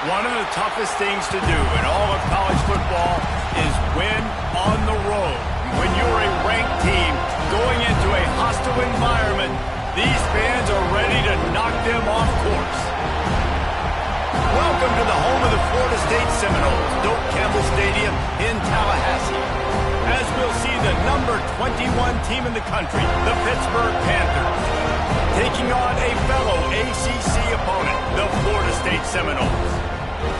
One of the toughest things to do in all of college football is win on the road. When you're a ranked team going into a hostile environment, these fans are ready to knock them off course. Welcome to the home of the Florida State Seminoles, Doak Campbell Stadium in Tallahassee. As we'll see the number 21 team in the country, the Pittsburgh Panthers, taking on a fellow ACC opponent, the Florida State Seminoles.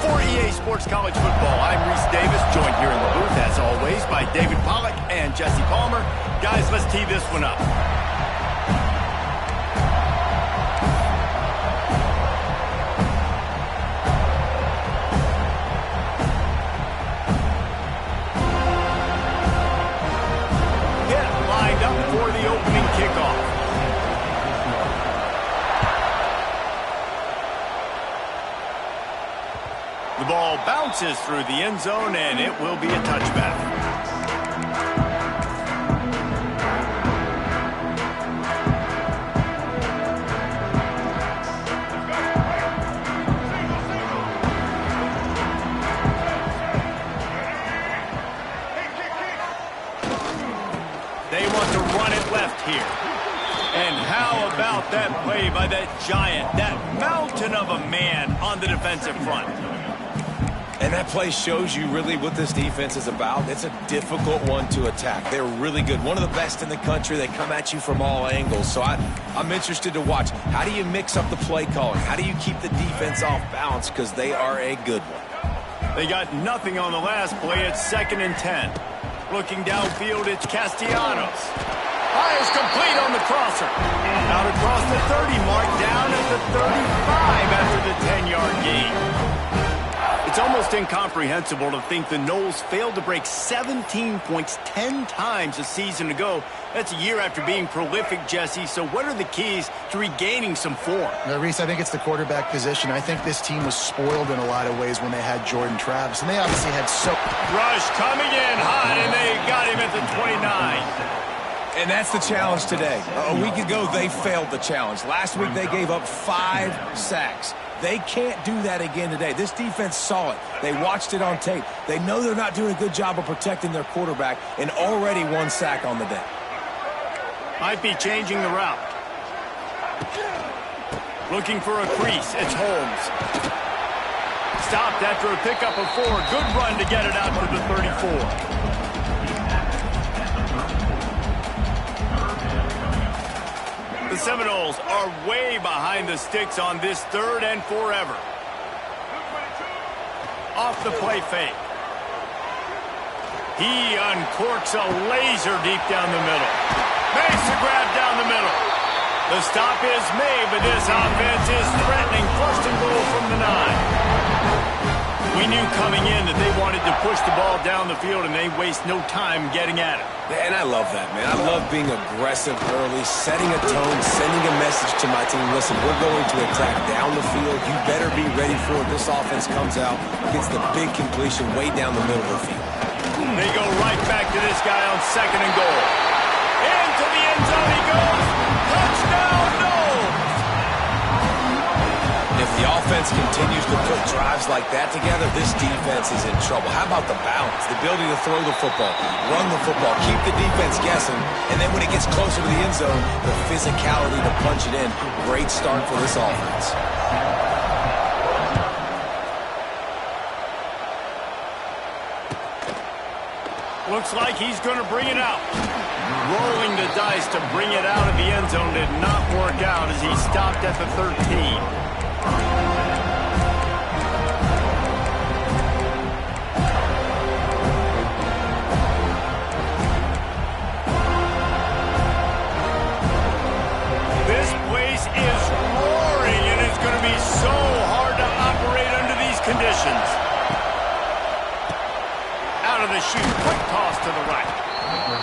For EA Sports College Football, I'm Reese Davis, joined here in the booth, as always, by David Pollack and Jesse Palmer. Guys, let's tee this one up. Get lined up for the opening kickoff. The ball bounces through the end zone, and it will be a touchback. They want to run it left here. And how about that play by that giant, that mountain of a man on the defensive front? And that play shows you really what this defense is about. It's a difficult one to attack. They're really good. One of the best in the country. They come at you from all angles. So I'm interested to watch. How do you mix up the play calling? How do you keep the defense off balance? Because they are a good one. They got nothing on the last play. It's 2nd and 10. Looking downfield, it's Castellanos. Fires complete on the crosser. Out across the 30 mark, down at the 35 after the 10-yard gain. It's almost incomprehensible to think the Noles failed to break 17 points 10 times a season ago. That's a year after being prolific, Jesse. So what are the keys to regaining some form? Reese, I think it's the quarterback position. I think this team was spoiled in a lot of ways when they had Jordan Travis, and they obviously had so... Rush coming in hot, and they got him at the 29. And that's the challenge today. A week ago, they failed the challenge. Last week, they gave up 5 sacks. They can't do that again today. This defense saw it. They watched it on tape. They know they're not doing a good job of protecting their quarterback, and already 1 sack on the day. Might be changing the route. Looking for a crease. It's Holmes. Stopped after a pickup of 4. Good run to get it out to the 34. The Seminoles are way behind the sticks on this 3rd and forever. Off the play fake. He uncorks a laser deep down the middle. Makes the grab down the middle. The stop is made, but this offense is threatening 1st and goal from the 9. We knew coming in that they wanted to push the ball down the field, and they waste no time getting at it. And I love that, man. I love being aggressive early, setting a tone, sending a message to my team. Listen, we're going to attack down the field. You better be ready for it. This offense comes out, gets the big completion way down the middle of the field. They go right back to this guy on 2nd and goal. Into the end zone he goes. Touchdown, Noles! If the offense continues to put drives like that together, this defense is in trouble. How about the balance, the ability to throw the football, run the football, keep the defense guessing, and then when it gets closer to the end zone, the physicality to punch it in. Great start for this offense. Looks like he's going to bring it out. Rolling the dice to bring it out of the end zone did not work out as he stopped at the 13. This place is roaring, and it's going to be so hard to operate under these conditions. Out of the chute, quick toss to the right.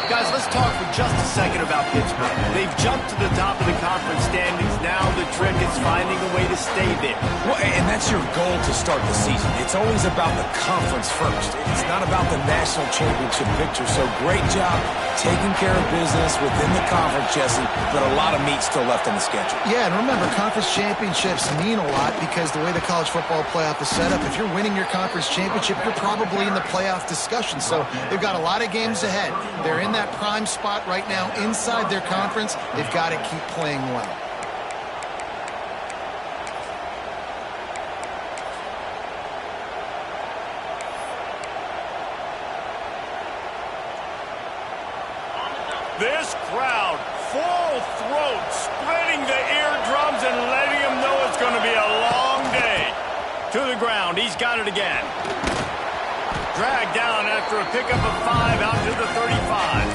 Guys, let's talk for just a second about Pittsburgh. They've jumped to the top of the conference standings. Now the trick is finding a way to stay there. Well, and that's your goal to start the season. It's always about the conference first. It's not about the national championship picture. So great job taking care of business within the conference, Jesse, but a lot of meat still left on the schedule. Yeah, and remember, conference championships mean a lot because the way the college football playoff is set up, if you're winning your conference championship, you're probably in the playoff discussion. So they've got a lot of games ahead. They're in that prime spot right now inside their conference. They've got to keep playing well. This crowd, full throat, spreading the eardrums and letting them know it's going to be a long day. To the ground, he's got it again. Dragged down after a pickup of 5 out to the 35.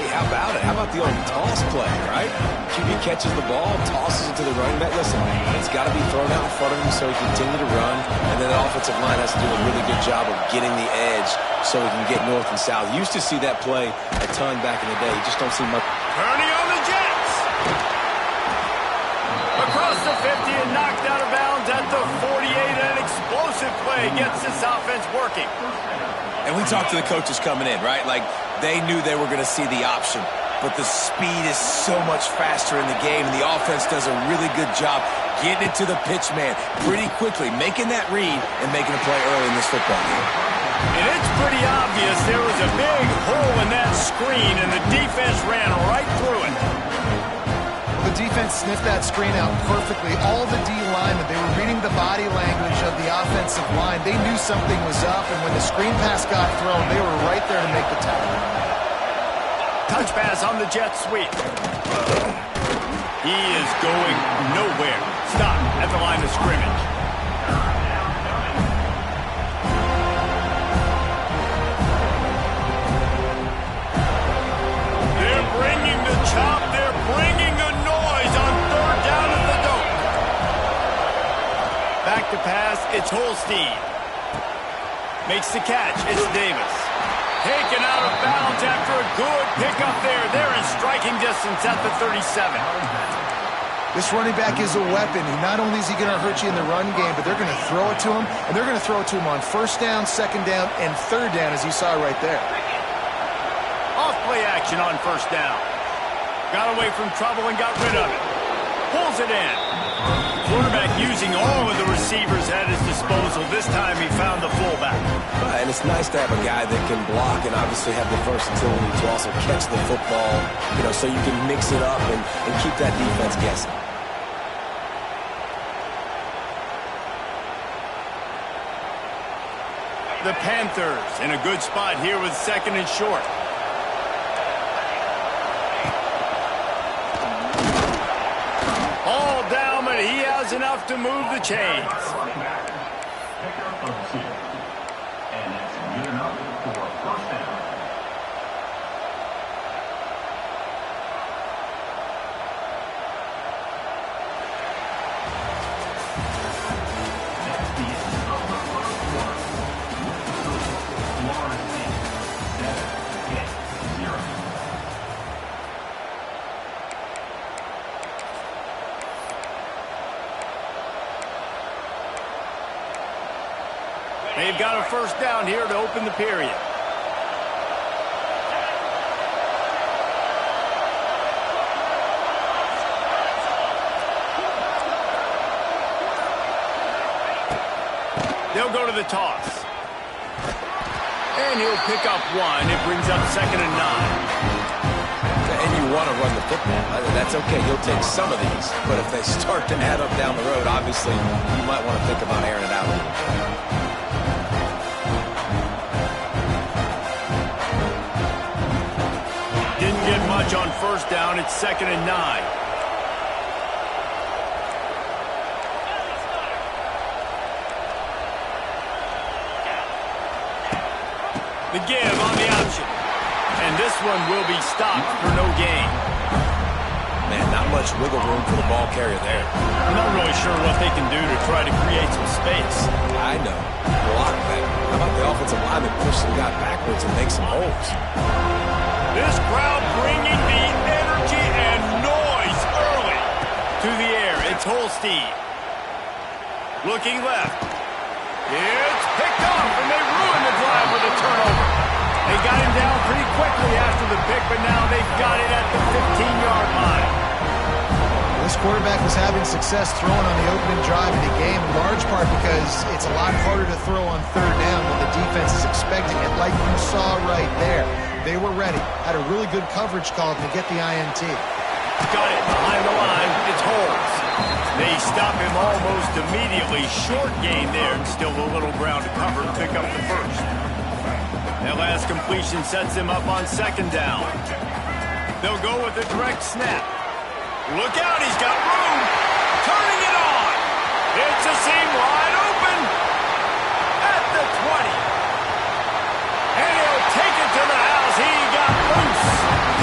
Hey, how about it? How about the old toss play, right? QB catches the ball, tosses it to the running back. Listen, it's got to be thrown out in front of him so he can continue to run. And then the offensive line has to do a really good job of getting the edge so he can get north and south. Used to see that play a ton back in the day. You just don't see much. Turning on the Jets. Across the 50 and knocked out of bounds at the 48. An explosive play gets this offense working. And we talked to the coaches coming in, right? Like, they knew they were going to see the option. But the speed is so much faster in the game, and the offense does a really good job getting it to the pitch man pretty quickly, making that read and making a play early in this football game. And it's pretty obvious there was a big hole in that screen, and the defense ran right through it. The defense sniffed that screen out perfectly. All the D linemen, they were reading the body language of the offensive line. They knew something was up, and when the screen pass got thrown, they were right there to make the tackle. Touch pass on the jet sweep. He is going nowhere. Stop at the line of scrimmage. They're bringing the chop. They're bringing the noise on 3rd down at the dope. Back to pass. It's Holstein. Makes the catch. It's Davis. Taken out of bounds after a good pickup there. They're in striking distance at the 37. This running back is a weapon. Not only is he going to hurt you in the run game, but they're going to throw it to him, and they're going to throw it to him on 1st down, 2nd down, and 3rd down, as you saw right there. Off play action on 1st down. Got away from trouble and got rid of it. Pulls it in. Quarterback using all of the receivers at his disposal. This time he found the fullback. And it's nice to have a guy that can block and obviously have the versatility to also catch the football, you know, so you can mix it up and keep that defense guessing. The Panthers in a good spot here with 2nd and short. All down, but he has enough to move the chains. And that's good enough for 1st down. They've got a 1st down here to open the period. They'll go to the toss. And he'll pick up 1. It brings up 2nd and 9. And you want to run the football. That's okay. You'll take some of these. But if they start to add up down the road, obviously, you might want to think about airing it out a little bit. Didn't get much on 1st down. It's 2nd and 9. The give on the option. And this one will be stopped for no gain. Man, not much wiggle room for the ball carrier there. I'm not really sure what they can do to try to create some space. I know. Block that. How about the offensive lineman push some guy backwards and make some holes? This crowd bringing the energy and noise early. To the air, it's Holstein. Looking left. It's picked off, and they ruined the drive with a turnover. They got him down pretty quickly after the pick, but now they've got it at the 15-yard line. This quarterback was having success throwing on the opening drive of the game, in large part because it's a lot harder to throw on third down when the defense is expecting it, like you saw right there. They were ready, had a really good coverage call to get the INT. Got it behind the line. It's Holmes. They stop him almost immediately. Short gain there, and still a little ground to cover to pick up the first. That last completion sets him up on second down. They'll go with a direct snap. Look out, he's got room. Turning it on. It's a seam wide open. At the 20. And he'll take it to the house. He got loose.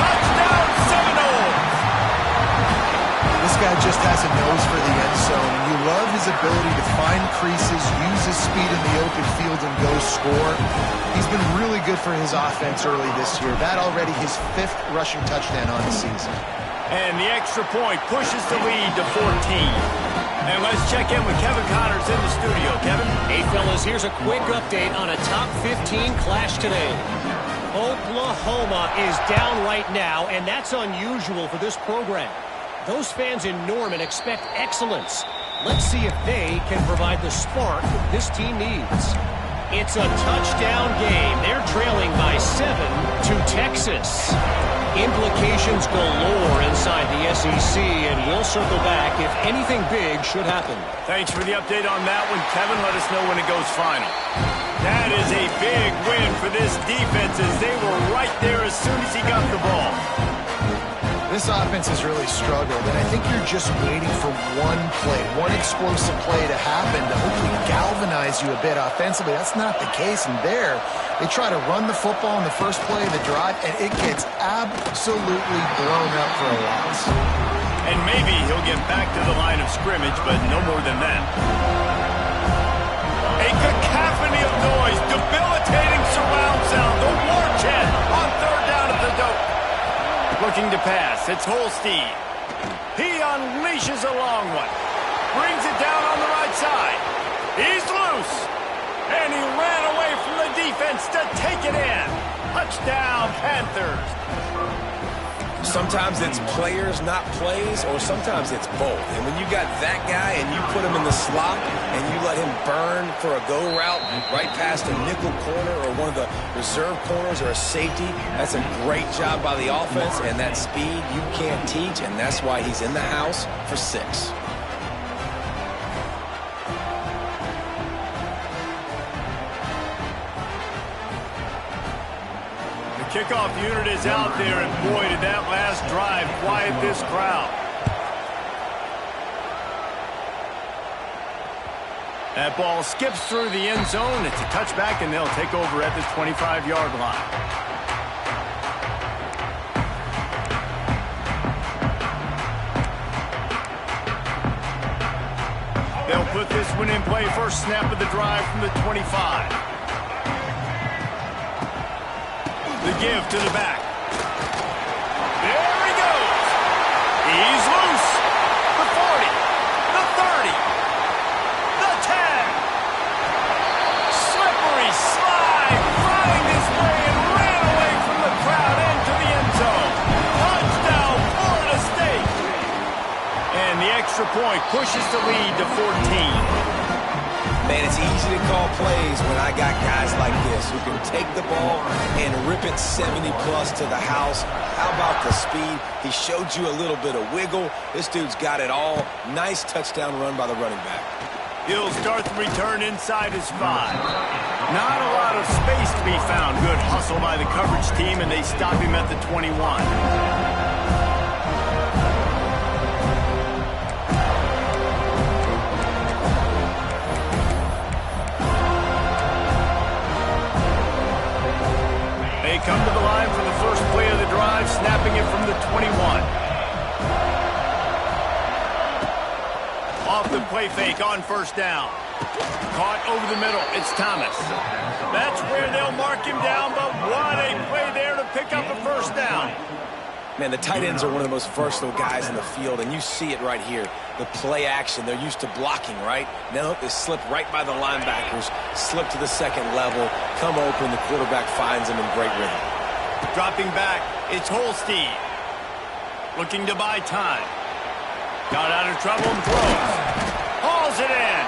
Touchdown, Seminoles. This guy just has a nose for the end zone, and you love his ability to find creases, use his speed in the open field, and go score. He's been really good for his offense early this year. That already his 5th rushing touchdown on the season. And the extra point pushes the lead to 14. And let's check in with Kevin Connors in the studio. Kevin? Hey, fellas, here's a quick update on a top 15 clash today. Oklahoma is down right now, and that's unusual for this program. Those fans in Norman expect excellence. Let's see if they can provide the spark this team needs. It's a touchdown game. They're trailing by 7 to Texas. Implications galore inside the SEC, and we'll circle back if anything big should happen. Thanks for the update on that one, Kevin. Let us know when it goes final. That is a big win for this defense, as they were right there as soon as he got the ball. This offense has really struggled, and I think you're just waiting for one play, one explosive play to happen to hopefully galvanize you a bit offensively. That's not the case, and there, they try to run the football in the first play of the drive, and it gets absolutely blown up for a loss. And maybe he'll get back to the line of scrimmage, but no more than that. A cacophony of noise, debilitating surround sound, the war chant on third down at the dope. Looking to pass, it's Holstein. He unleashes a long one. Brings it down on the right side. He's loose. And he ran away from the defense to take it in. Touchdown, Panthers. Sometimes it's players, not plays, or sometimes it's both. And when you got that guy and you put him in the slot and you let him burn for a go route right past a nickel corner or one of the reserve corners or a safety, that's a great job by the offense, and that speed you can't teach, and that's why he's in the house for 6. Kickoff unit is out there, and boy, did that last drive quiet this crowd. That ball skips through the end zone. It's a touchback, and they'll take over at the 25-yard line. They'll put this one in play. First snap of the drive from the 25. The give to the back. There he goes. He's loose. The 40. The 30. The 10. Slippery slide. Flying his way and ran away from the crowd into the end zone. Touchdown, Florida State. And the extra point pushes the lead to 14. Man, it's easy to call plays when I got guys like this who can take the ball and rip it 70-plus to the house. How about the speed? He showed you a little bit of wiggle. This dude's got it all. Nice touchdown run by the running back. He'll start the return inside his 5. Not a lot of space to be found. Good hustle by the coverage team, and they stop him at the 21. They come to the line for the first play of the drive, snapping it from the 21. the play fake on first down. Caught over the middle. It's Thomas. That's where they'll mark him down, but what a play there to pick up a first down. Man, the tight ends are one of the most versatile guys in the field, and you see it right here. The play action, they're used to blocking, right? Now they slip right by the linebackers, slip to the second level, come open, the quarterback finds them in great rhythm. Dropping back, it's Holstein. Looking to buy time. Got out of trouble and throws. Hauls it in.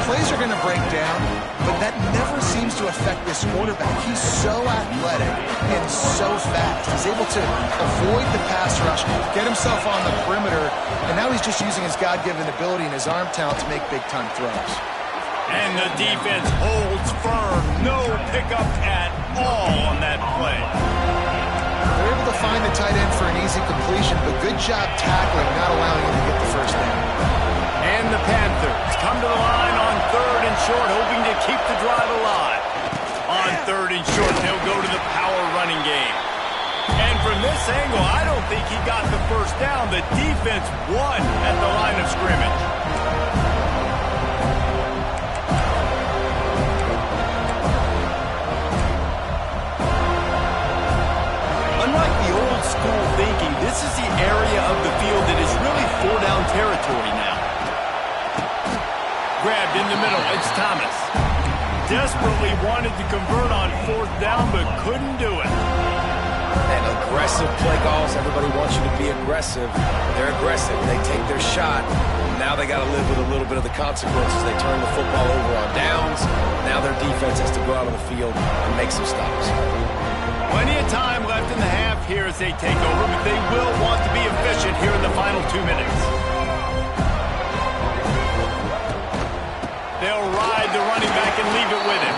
Plays are going to break down, but that never seems to affect this quarterback. He's so athletic and so fast. He's able to avoid the pass rush, get himself on the perimeter, and now he's just using his God-given ability and his arm talent to make big-time throws. And the defense holds firm. No pickup at all on that play. They're able to find the tight end for an easy completion, but good job tackling, not allowing him to get the first down. And the Panthers come to the line on 3rd and short, hoping to keep the drive alive. On 3rd and short, they'll go to the power running game. And from this angle, I don't think he got the first down. The defense won at the line of scrimmage. Unlike the old school thinking, this is the area of the field that is really 4-down territory now. Grabbed in the middle, it's Thomas. Desperately wanted to convert on 4th down, but couldn't do it. And aggressive play calls, everybody wants you to be aggressive. They're aggressive, they take their shot. Now they got to live with a little bit of the consequences. They turn the football over on downs. Now their defense has to go out on the field and make some stops. Plenty of time left in the half here as they take over, but they will want to be efficient here in the final 2 minutes. They'll ride the running back and leave it with him.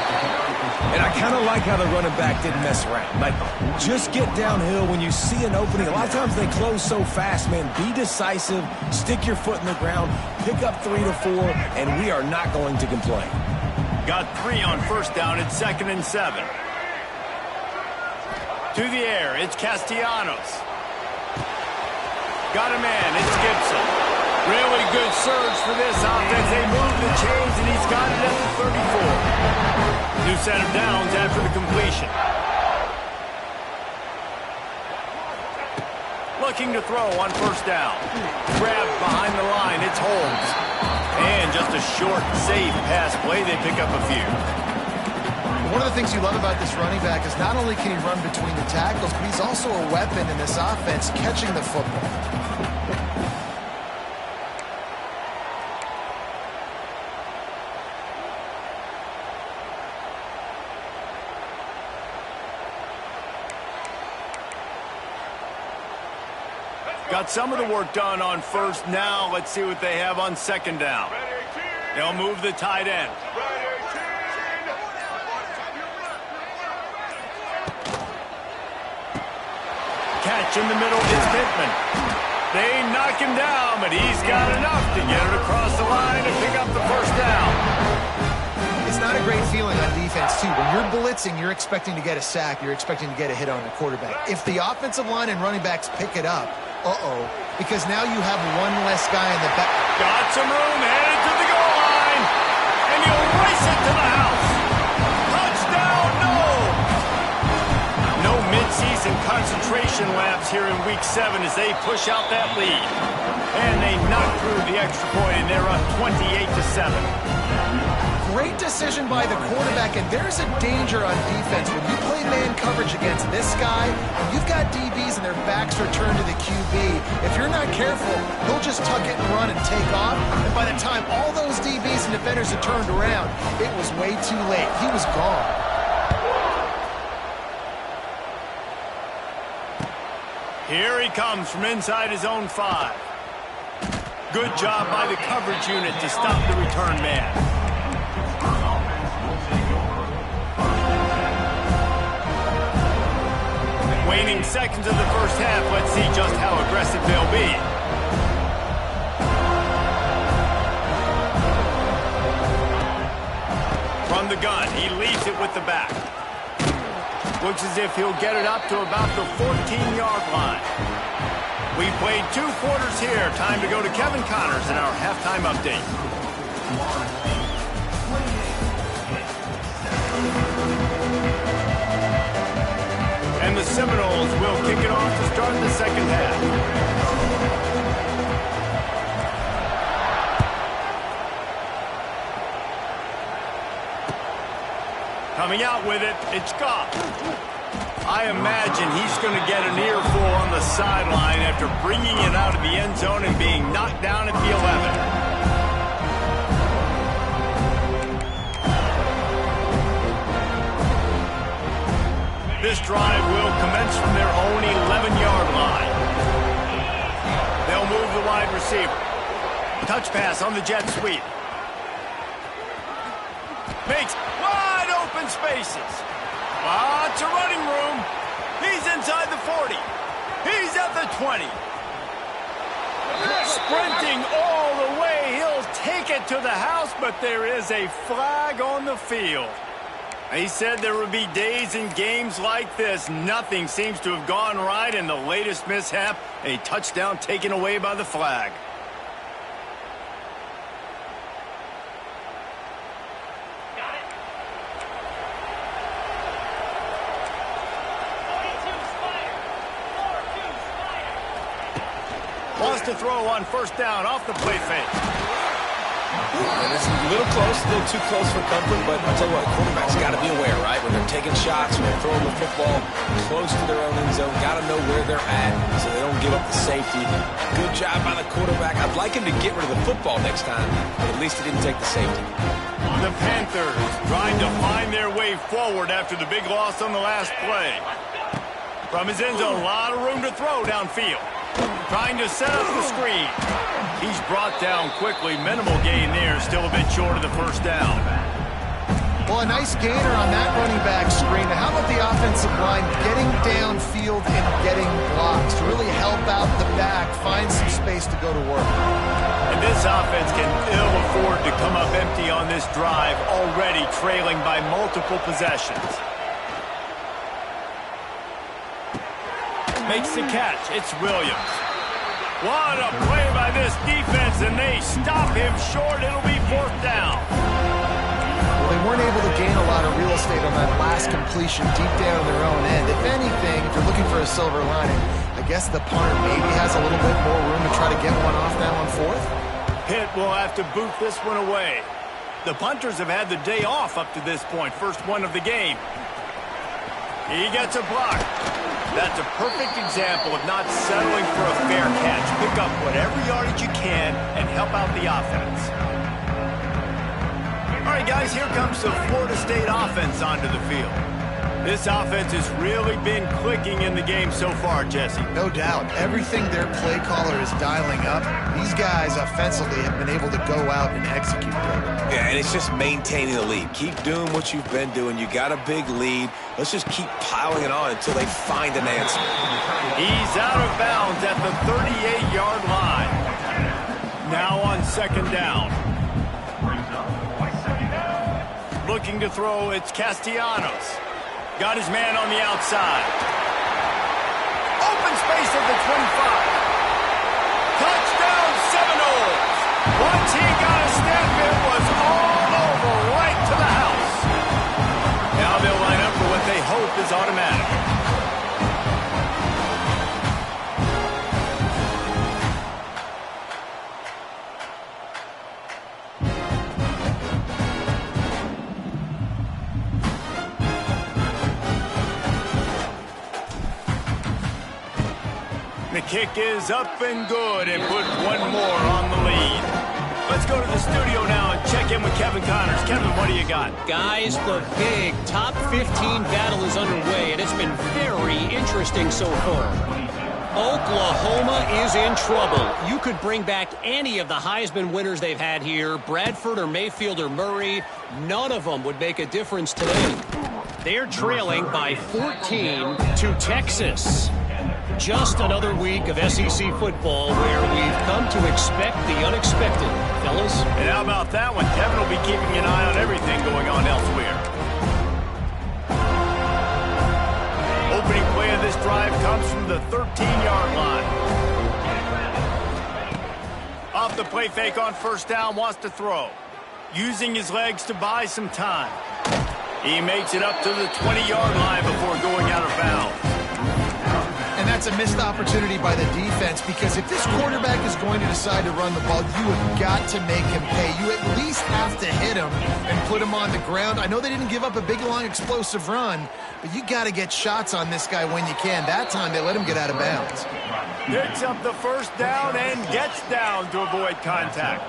And I kind of like how the running back didn't mess around. Like, just get downhill when you see an opening. A lot of times they close so fast, man. Be decisive, stick your foot in the ground, pick up 3 to 4, and we are not going to complain. Got 3 on first down at 2nd and 7. To the air, it's Castellanos. Got a man, it's Gibson. Really good surge for this offense. They move the chains, and he's got it at the 34. New set of downs after the completion. Looking to throw on first down. Grabbed behind the line, it's Holmes. And just a short, safe pass play. They pick up a few. One of the things you love about this running back is not only can he run between the tackles, but he's also a weapon in this offense, catching the football. Got some of the work done on first. Now let's see what they have on 2nd down. They'll move the tight end. Catch in the middle is Pittman. They knock him down, but he's got enough to get it across the line and pick up the first down. It's not a great feeling on defense, too. When you're blitzing, you're expecting to get a sack. You're expecting to get a hit on the quarterback. If the offensive line and running backs pick it up, because now you have one less guy in the back. Got some room, headed to the goal line, and he'll race it to the house. Touchdown, no! No mid-season concentration laps here in Week 7 as they push out that lead. And they knock through the extra point, and they're up 28-7. Great decision by the quarterback, and there's a danger on defense. When you play man coverage against this guy, and you've got DBs and their backs are turned to the QB, if you're not careful, he'll just tuck it and run and take off. And by the time all those DBs and defenders had turned around, it was way too late. He was gone. Here he comes from inside his own 5. Good job by the coverage unit to stop the return man. Waning seconds of the first half, let's see just how aggressive they'll be. From the gun, he leads it with the back. Looks as if he'll get it up to about the 14-yard line. We played 2 quarters here. Time to go to Kevin Connors in our halftime update. And the Seminoles will kick it off to start the second half. Coming out with it, it's Goff. I imagine he's going to get an earful on the sideline after bringing it out of the end zone and being knocked down at the 11. This drive will commence from their own 11-yard line. They'll move the wide receiver. Touch pass on the jet sweep. Makes wide open spaces. Lots of running room. He's inside the 40. He's at the 20. Sprinting all the way. He'll take it to the house, but there is a flag on the field. He said there would be days in games like this. Nothing seems to have gone right, and the latest mishap, a touchdown taken away by the flag. Wants to throw on first down off the play fake. And it's a little close, a little too close for comfort, but I'll tell you what, quarterback's got to be aware, right? When they're taking shots, when they're throwing the football close to their own end zone, got to know where they're at so they don't give up the safety. Good job by the quarterback. I'd like him to get rid of the football next time, but at least he didn't take the safety. The Panthers trying to find their way forward after the big loss on the last play. From his end zone, a lot of room to throw downfield. Trying to set up the screen. He's brought down quickly. Minimal gain there. Still a bit short of the first down. Well, a nice gainer on that running back screen. How about the offensive line getting downfield and getting blocks to really help out the back, find some space to go to work? And this offense can ill afford to come up empty on this drive, already trailing by multiple possessions. Makes the catch. It's Williams. What a play by this defense, and they stop him short. It'll be fourth down. Well, they weren't able to gain a lot of real estate on that last completion deep down their own end. If anything, if you're looking for a silver lining, I guess the punter maybe has a little bit more room to try to get one off now on fourth. Pitt will have to boot this one away. The punters have had the day off up to this point. First one of the game. He gets a block. That's a perfect example of not settling for a fair catch. Pick up whatever yardage you can and help out the offense. All right, guys, here comes the Florida State offense onto the field. This offense has really been clicking in the game so far, Jesse. No doubt. Everything their play caller is dialing up, these guys offensively have been able to go out and execute, David. Yeah, and it's just maintaining the lead. Keep doing what you've been doing. You got a big lead. Let's just keep piling it on until they find an answer. He's out of bounds at the 38-yard line. Now on second down. Looking to throw, it's Castellanos. Got his man on the outside. Open space at the 25. Touchdown Seminoles. Once he got a snap, it was all over right to the house. Now they'll line up for what they hope is automatic. The kick is up and good and put one more on the lead. Let's go to the studio now and check in with Kevin Connors. Kevin, what do you got? Guys, the big top 15 battle is underway, and it's been very interesting so far. Oklahoma is in trouble. You could bring back any of the Heisman winners they've had here, Bradford or Mayfield or Murray. None of them would make a difference today. They're trailing by 14 to Texas. Just another week of SEC football where we've come to expect the unexpected, fellas. And how about that one? Kevin will be keeping an eye on everything going on elsewhere. Opening play of this drive comes from the 13-yard line. the play fake on first down, wants to throw. Using his legs to buy some time. He makes it up to the 20-yard line before going out of bounds. And that's a missed opportunity by the defense, because if this quarterback is going to decide to run the ball, you have got to make him pay. You at least have to hit him and put him on the ground. I know they didn't give up a big, long, explosive run, but you got to get shots on this guy when you can. That time they let him get out of bounds. Picks up the first down and gets down to avoid contact.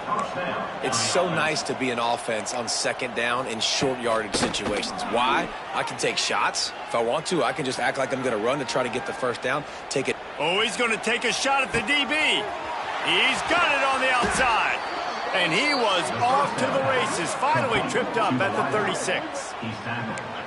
It's so nice to be an offense on second down in short yardage situations. Why? I can take shots. If I want to, I can just act like I'm going to run to try to get the first down. Take it. Oh, he's going to take a shot at the DB. He's got it on the outside. And he was off to the races. Finally tripped up at the 36.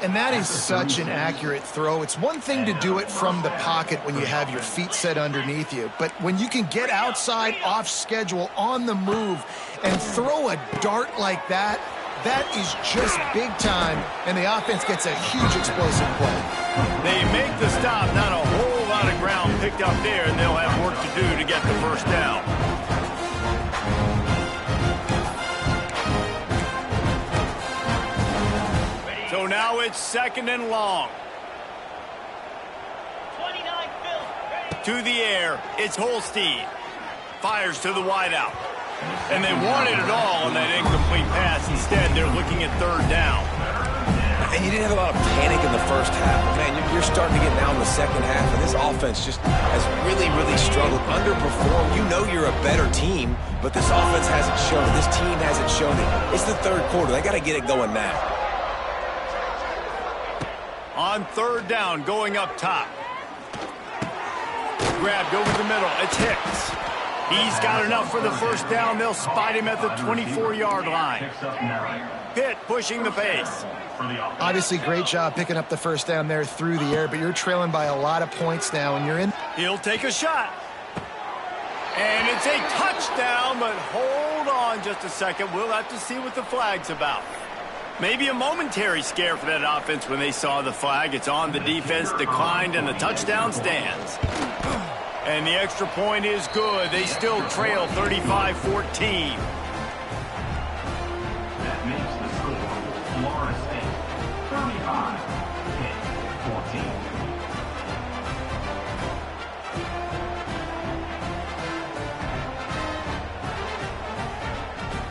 And that is such an accurate throw. It's one thing to do it from the pocket when you have your feet set underneath you, but when you can get outside, off schedule, on the move, and throw a dart like that, that is just big time, and the offense gets a huge explosive play. They make the stop, not a whole lot of ground picked up there, and they'll have work to do to get the first down. So now it's second and long. 29 To the air, it's Holstein. Fires to the wideout. And they wanted it all on that incomplete pass. Instead, they're looking at third down. And you didn't have a lot of panic in the first half. But man, you're starting to get down in the second half, and this offense just has really, really struggled, underperformed. You know you're a better team, but this offense hasn't shown it. This team hasn't shown it. It's the third quarter. They got to get it going now. On third down, going up top. Grabbed over the middle. It's Hicks. He's got enough for the first down. They'll spot him at the 24-yard line. Pitt pushing the pace. Obviously, great job picking up the first down there through the air, but you're trailing by a lot of points now, and you're in. He'll take a shot. And it's a touchdown, but hold on just a second. We'll have to see what the flag's about. Maybe a momentary scare for that offense when they saw the flag. It's on the defense, declined, and the touchdown stands. And the extra point is good. They still trail 35-14. That makes the score Florida State 35, Pitt 14.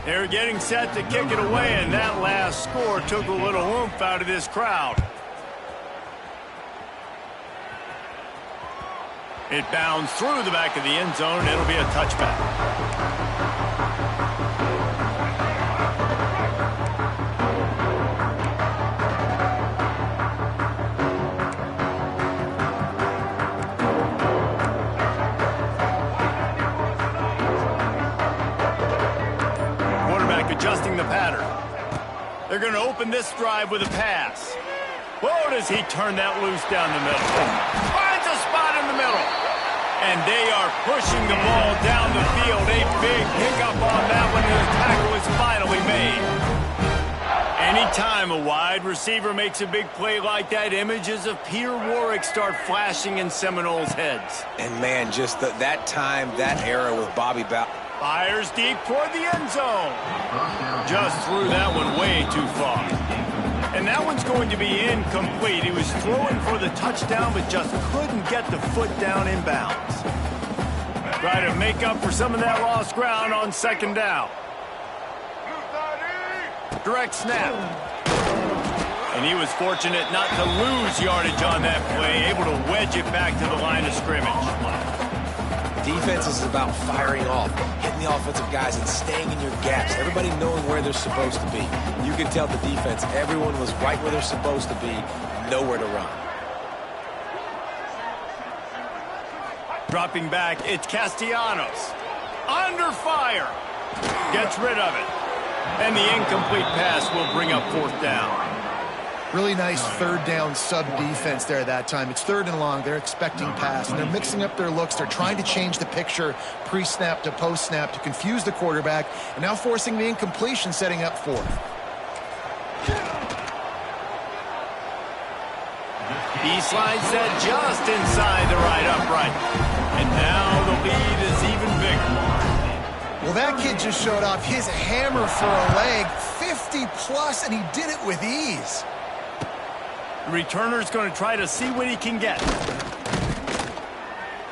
They're getting set to kick it away, and that last score took a little oomph out of this crowd. It bounds through the back of the end zone, and it'll be a touchback. Quarterback adjusting the pattern. They're going to open this drive with a pass. Whoa, does he turn that loose down the middle. Finds a spot in the middle. And they are pushing the ball down the field. A big pickup on that one, and the tackle is finally made. Anytime a wide receiver makes a big play like that, images of Peter Warwick start flashing in Seminoles' heads. And man, just that time, that era with Bobby Bowden. Fires deep toward the end zone. Just threw that one way too far. And that one's going to be incomplete. He was throwing for the touchdown, but just couldn't get the foot down in bounds. Try to make up for some of that lost ground on second down. Direct snap. And he was fortunate not to lose yardage on that play, able to wedge it back to the line of scrimmage. Defense is about firing off, hitting the offensive guys and staying in your gaps. Everybody knowing where they're supposed to be. You can tell the defense, everyone was right where they're supposed to be, nowhere to run. Dropping back, it's Castellanos. Under fire. Gets rid of it. And the incomplete pass will bring up fourth down. Really nice third down sub-defense there that time. It's third and long. They're expecting pass, and they're mixing up their looks. They're trying to change the picture pre-snap to post-snap to confuse the quarterback, and now forcing the incompletion, setting up fourth. He slides that just inside the right upright. And now the lead is even bigger. Well, that kid just showed off his hammer for a leg, 50+, and he did it with ease. The returner's going to try to see what he can get.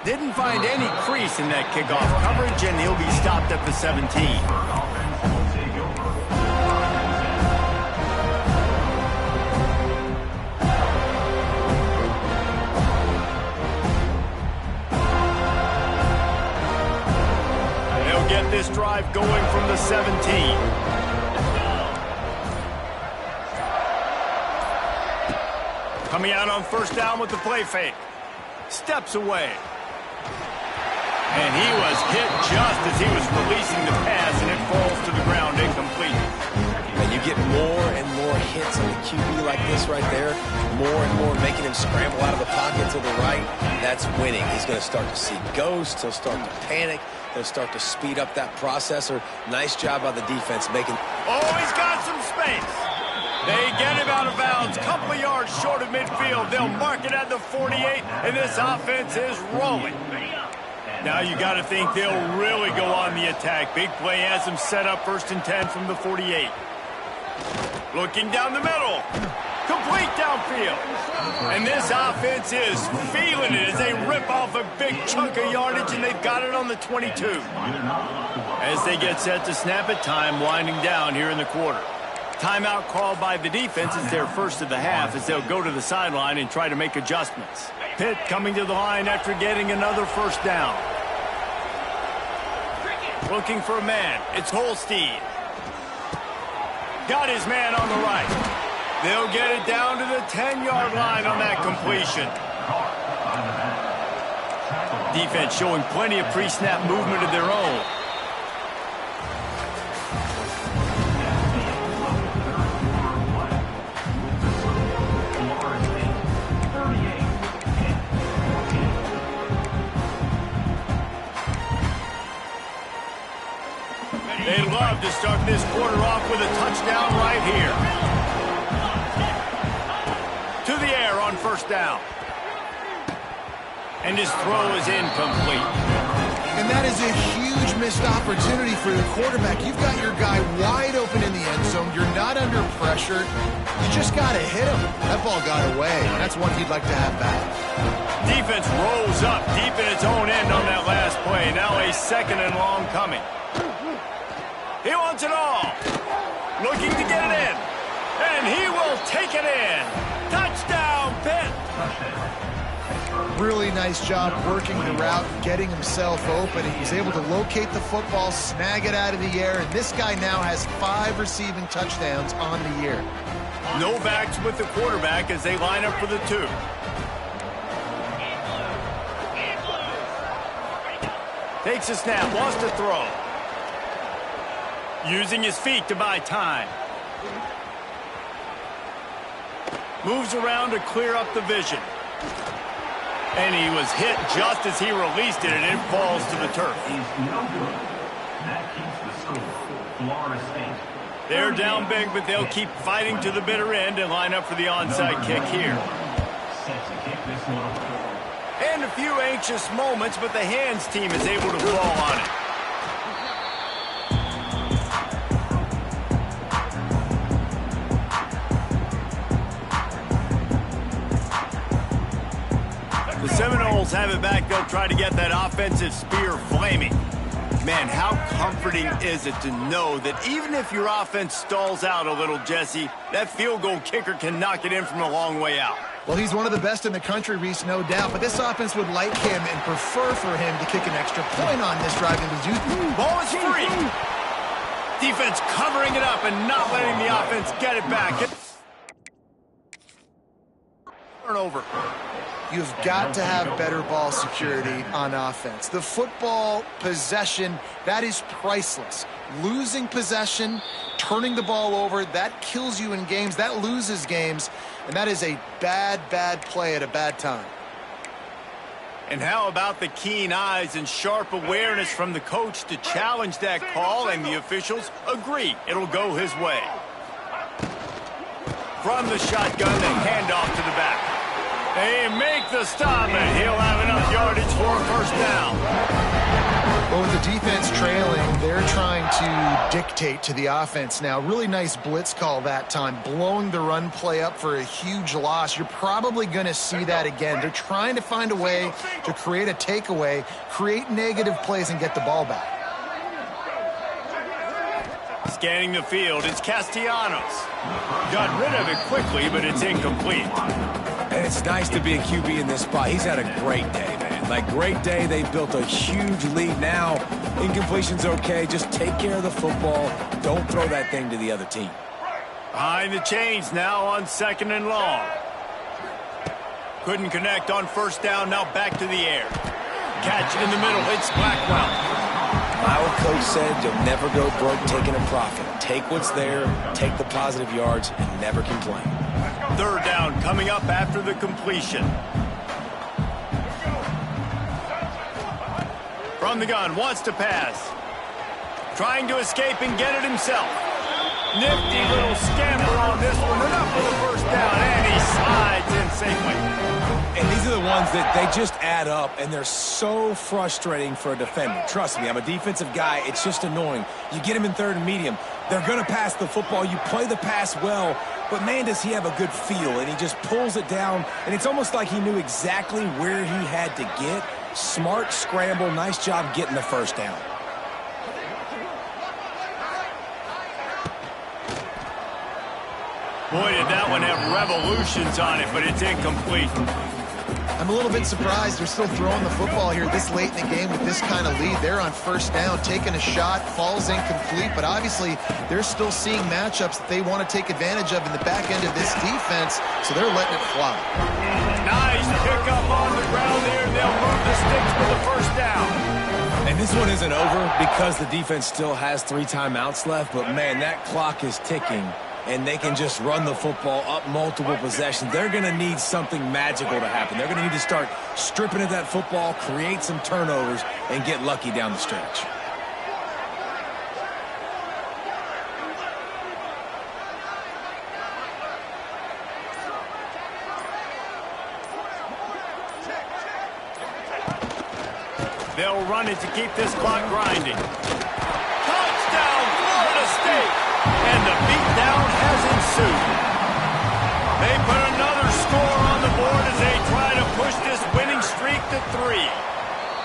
Didn't find any crease in that kickoff coverage, and he'll be stopped at the 17. Get this drive going from the 17. Coming out on first down with the play fake. Steps away. And he was hit just as he was releasing the pass, and it falls to the ground incomplete. And you get more and more hits on the QB like this right there, more and more making him scramble out of the pocket to the right. That's winning. He's going to start to see ghosts. He'll start to panic. He'll start to speed up that processor. Nice job by the defense making... Oh, he's got some space. They get him out of bounds. Couple of yards short of midfield. They'll mark it at the 48, and this offense is rolling. Now you got to think they'll really go on the attack. Big play has them set up 1st and 10 from the 48. Looking down the middle. Complete downfield. And this offense is feeling it as they rip off a big chunk of yardage, and they've got it on the 22. As they get set to snap it, time winding down here in the quarter. Timeout called by the defense is their first of the half, as they'll go to the sideline and try to make adjustments. Pitt coming to the line after getting another first down. Looking for a man. It's Holstein. Got his man on the right. They'll get it down to the 10-yard line on that completion. Defense showing plenty of pre-snap movement of their own. They love to start this quarter off with a touchdown right here. To the air on first down. And his throw is incomplete. And that is a huge missed opportunity for the quarterback. You've got your guy wide open in the end zone. You're not under pressure. You just got to hit him. That ball got away. That's one he'd like to have back. Defense rolls up deep in its own end on that last play. Now a 2nd and long coming. He wants it all. Looking to get it in. And he will take it in. Touchdown, Pitt. Really nice job working the route, getting himself open. He was able to locate the football, snag it out of the air, and this guy now has 5 receiving touchdowns on the year. No backs with the quarterback as they line up for the 2. Takes a snap, wants to throw. Using his feet to buy time. Moves around to clear up the vision. And he was hit just as he released it, and it falls to the turf. They're down big, but they'll keep fighting to the bitter end and line up for the onside kick here. And a few anxious moments, but the hands team is able to fall on it. The Seminoles have it back. They'll try to get that offensive spear flaming. Man, how comforting is it to know that even if your offense stalls out a little, Jesse, that field goal kicker can knock it in from a long way out. Well, he's one of the best in the country, Reese, no doubt. But this offense would like him and prefer for him to kick an extra point on this drive. Ball is free. Defense covering it up and not letting the offense get it back. Turnover. You've got to have better ball security on offense. The football possession, that is priceless. Losing possession, turning the ball over, that kills you in games. That loses games. And that is a bad, bad play at a bad time. And how about the keen eyes and sharp awareness from the coach to challenge that call, and the officials agree it'll go his way. From the shotgun, the handoff to the back. They make the stop, and he'll have enough yardage for a first down. Well, with the defense trailing, they're trying to dictate to the offense now. Really nice blitz call that time, blowing the run play up for a huge loss. You're probably going to see that again. They're trying to find a way to create a takeaway, create negative plays, and get the ball back. Scanning the field, it's Castellanos. Got rid of it quickly, but it's incomplete. And it's nice to be a QB in this spot. He's had a great day, man. Like, great day. They built a huge lead. Now, incompletion's okay. Just take care of the football. Don't throw that thing to the other team. Behind the chains now on 2nd and long. Couldn't connect on first down. Now back to the air. Catch in the middle. It's Blackwell. My old coach said you'll never go broke taking a profit. Take what's there, take the positive yards, and never complain. 3rd down coming up after the completion. From the gun, wants to pass. Trying to escape and get it himself. Nifty little scamper on this one. Enough for the first down, and he slides in safely. And these are the ones that they just add up, and they're so frustrating for a defender. Trust me, I'm a defensive guy. It's just annoying. You get him in 3rd and medium. They're going to pass the football. You play the pass well, but, man, does he have a good feel, and he just pulls it down, and it's almost like he knew exactly where he had to get. Smart scramble. Nice job getting the first down. Boy, did that one have revolutions on it, but it's incomplete. I'm a little bit surprised they're still throwing the football here this late in the game with this kind of lead. They're on first down, taking a shot, falls incomplete, but obviously they're still seeing matchups that they want to take advantage of in the back end of this defense, so they're letting it fly. Nice pickup on the ground there. They'll move the sticks for the first down. And this one isn't over because the defense still has 3 timeouts left, but, man, that clock is ticking. And they can just run the football up multiple possessions. They're going to need something magical to happen. They're going to need to start stripping at that football, create some turnovers, and get lucky down the stretch. They'll run it to keep this clock grinding. Touchdown, Florida State! And the beatdown has ensued. They put another score on the board as they try to push this winning streak to 3.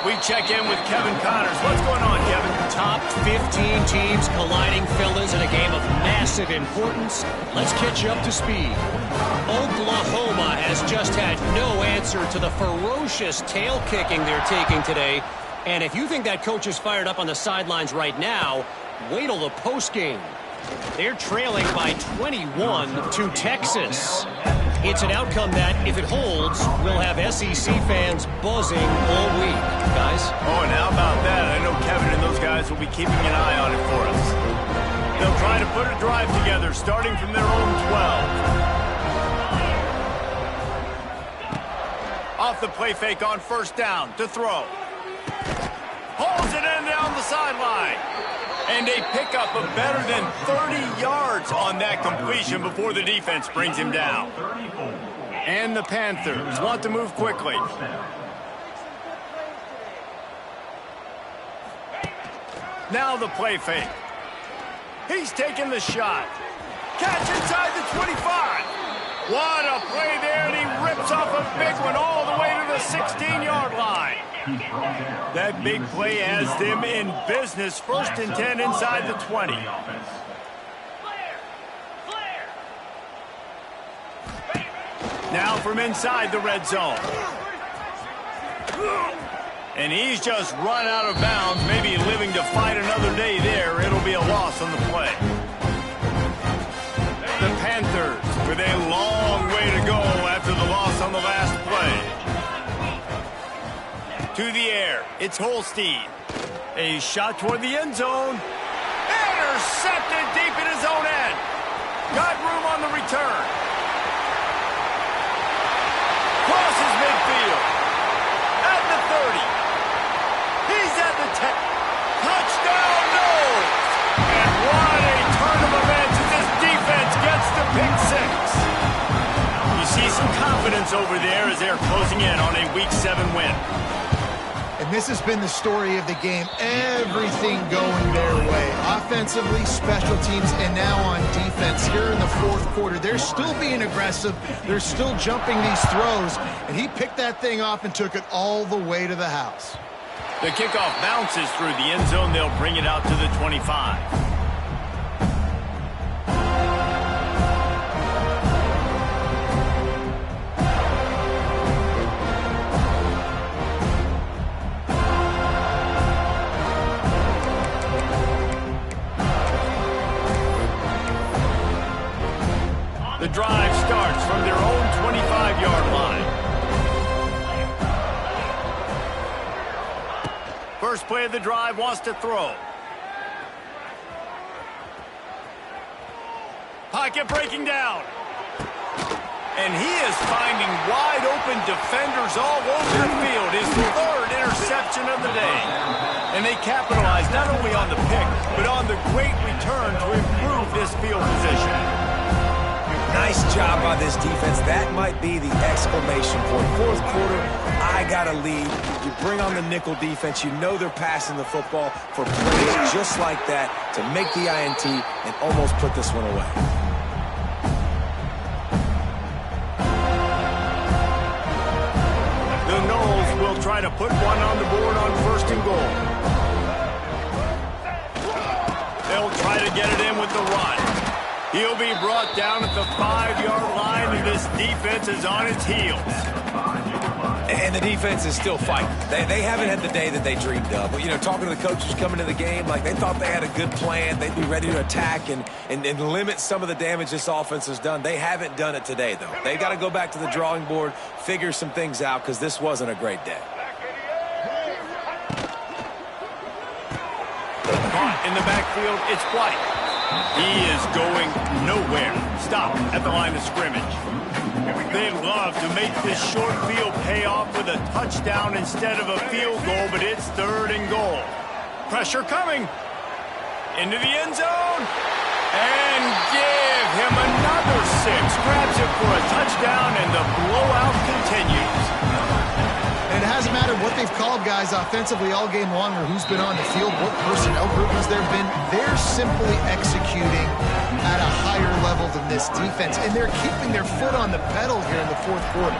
We check in with Kevin Connors. What's going on, Kevin? Top 15 teams colliding, fellas, in a game of massive importance. Let's catch you up to speed. Oklahoma has just had no answer to the ferocious tail kicking they're taking today. And if you think that coach is fired up on the sidelines right now, wait till the postgame. They're trailing by 21 to Texas. It's an outcome that, if it holds, will have SEC fans buzzing all week. Guys? Oh, and how about that? I know Kevin and those guys will be keeping an eye on it for us. They'll try to put a drive together, starting from their own 12. Off the play fake on first down to throw. Pulls it in down the sideline. And they pick up a better than 30 yards on that completion before the defense brings him down. And the Panthers want to move quickly. Now the play fake. He's taking the shot. Catch inside the 25. What a play there, and he rips off a big one all the way to the 16-yard line. That big play has them in business. 1st and 10 inside the 20. Now from inside the red zone. And he's just run out of bounds, maybe living to fight another day there. It'll be a loss on the play. The Panthers with a long way to go after the loss on the last play. To the air, it's Holstein. A shot toward the end zone. Intercepted deep in his own end. Got room on the return. Crosses midfield. At the 30. He's at the 10. Touchdown, no! And what a turn of events as this defense gets the pick 6. You see some confidence over there as they're they're closing in on a Week 7 win. And this has been the story of the game. Everything going their way. Offensively, special teams, and now on defense here in the fourth quarter. They're still being aggressive. They're still jumping these throws. And he picked that thing off and took it all the way to the house. The kickoff bounces through the end zone. They'll bring it out to the 25. The drive starts from their own 25-yard line. First play of the drive, wants to throw. Pocket breaking down. And he is finding wide open defenders all over the field. His third interception of the day. And they capitalize not only on the pick, but on the great return to improve this field position. Nice job by this defense. That might be the exclamation point. Fourth quarter, I got a lead. You bring on the nickel defense. You know they're passing the football for plays just like that to make the INT and almost put this one away. The Knowles will try to put one on the board on 1st and goal. They'll try to get it in with the run. He'll be brought down at the 5-yard line, and this defense is on its heels. And the defense is still fighting. They haven't had the day that they dreamed of. But, you know, talking to the coaches coming to the game, like they thought they had a good plan. They'd be ready to attack and limit some of the damage this offense has done. They haven't done it today, though. They got to go back to the drawing board, figure some things out, because this wasn't a great day. Caught in the backfield, it's White. He is going nowhere. Stop at the line of scrimmage. They love to make this short field pay off with a touchdown instead of a field goal, but it's 3rd and goal. Pressure coming. Into the end zone. And give him another 6. Grabs it for a touchdown, and the blowout continues. And it hasn't mattered what they've called, guys, offensively all game long, or who's been on the field, what personnel group has there been. They're simply executing at a higher level than this defense, and they're keeping their foot on the pedal here in the fourth quarter.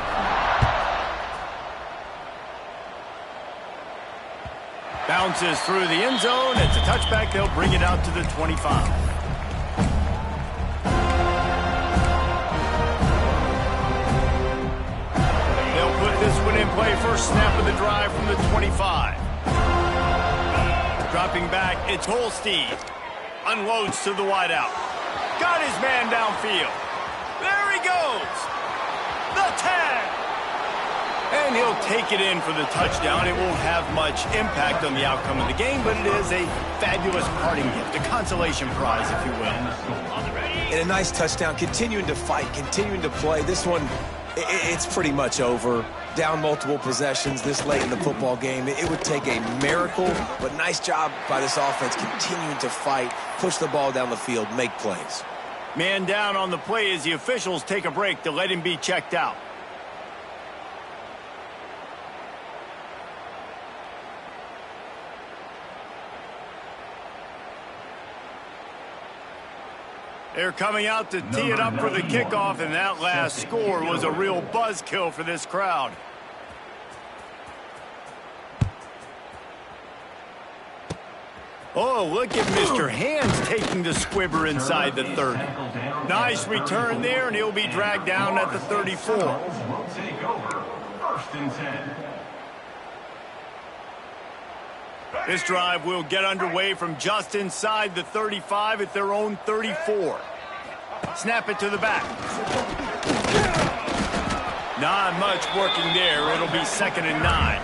Bounces through the end zone. It's a touchback. They'll bring it out to the 25. This one in play, first snap of the drive from the 25. Dropping back, it's Holstein. Unloads to the wideout. Got his man downfield. There he goes. The 10. And he'll take it in for the touchdown. It won't have much impact on the outcome of the game, but it is a fabulous parting gift, a consolation prize, if you will. And a nice touchdown, continuing to fight, continuing to play. This one, it's pretty much over. Down multiple possessions this late in the football game. It would take a miracle, but nice job by this offense continuing to fight, push the ball down the field, make plays. Man down on the play as the officials take a break to let him be checked out. They're coming out to tee it up for the kickoff, and that last score was a real buzzkill for this crowd. Oh, look at Mr. Hands taking the squibber inside the 30. Nice return there, and he'll be dragged down at the 34. Will take over 1st and 10. This drive will get underway from just inside the 35 at their own 34. Snap it to the back. Not much working there. It'll be 2nd and 9.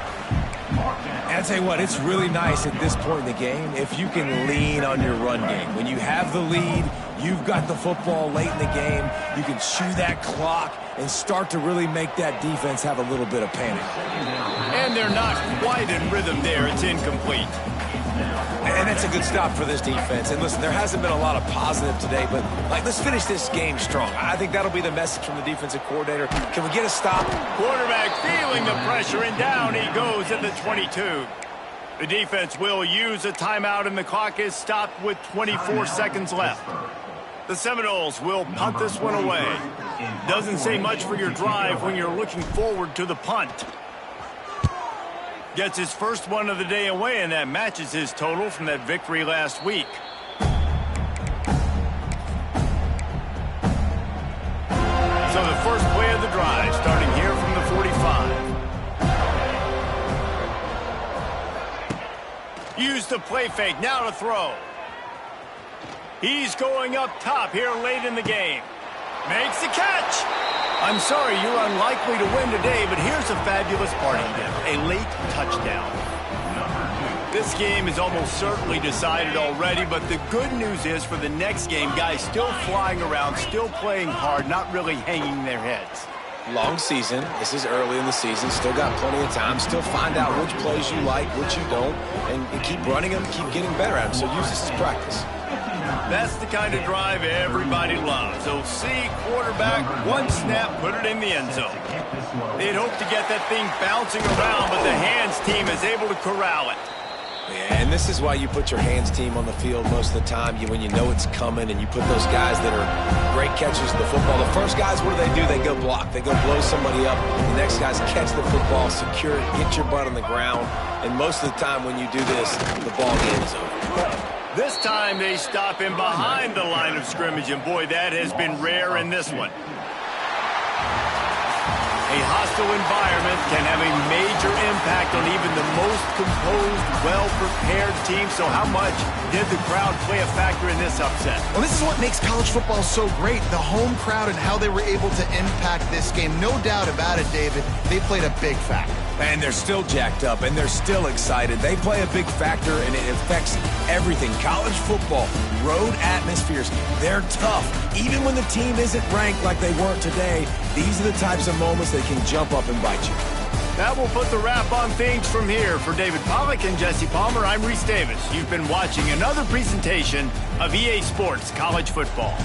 And I tell you what, it's really nice at this point in the game if you can lean on your run game. When you have the lead, you've got the football late in the game, you can chew that clock and start to really make that defense have a little bit of panic. And they're not quite in rhythm there. It's incomplete. And that's a good stop for this defense. And listen, there hasn't been a lot of positive today, but let's finish this game strong. I think that'll be the message from the defensive coordinator. Can we get a stop? Quarterback feeling the pressure, and down he goes at the 22. The defense will use a timeout, and the clock is stopped with 24 seconds left. The Seminoles will punt this one away. Doesn't say much for your drive when you're looking forward to the punt. Gets his first one of the day away, and that matches his total from that victory last week. So the first play of the drive, starting here from the 45. Use the play fake, now to throw. He's going up top here late in the game. Makes the catch. I'm sorry, you're unlikely to win today, but here's a fabulous party dinner, a late touchdown. This game is almost certainly decided already, but the good news is for the next game, guys still flying around, still playing hard, not really hanging their heads. Long season. This is early in the season. Still got plenty of time. Still find out which plays you like, which you don't, and keep running them, keep getting better at them. So use this as practice. That's the kind of drive everybody loves. So see quarterback, one snap, put it in the end zone. They'd hope to get that thing bouncing around, but the hands team is able to corral it. Yeah, and this is why you put your hands team on the field most of the time. When you know it's coming, and you put those guys that are great catchers of the football. The first guys, what do? They go block. They go blow somebody up. The next guys catch the football, secure it, get your butt on the ground. And most of the time when you do this, the ball game is over. This time they stop him behind the line of scrimmage, and boy, that has been rare in this one. A hostile environment can have a major impact on even the most composed, well-prepared team. So how much did the crowd play a factor in this upset? Well, this is what makes college football so great, the home crowd and how they were able to impact this game. No doubt about it, David, they played a big factor. And they're still jacked up, and they're still excited. They play a big factor, and it affects everything. College football, road atmospheres, they're tough. Even when the team isn't ranked like they weren't today, these are the types of moments that can jump up and bite you. That will put the wrap on things from here. For David Pollack and Jesse Palmer, I'm Reese Davis. You've been watching another presentation of EA Sports College Football.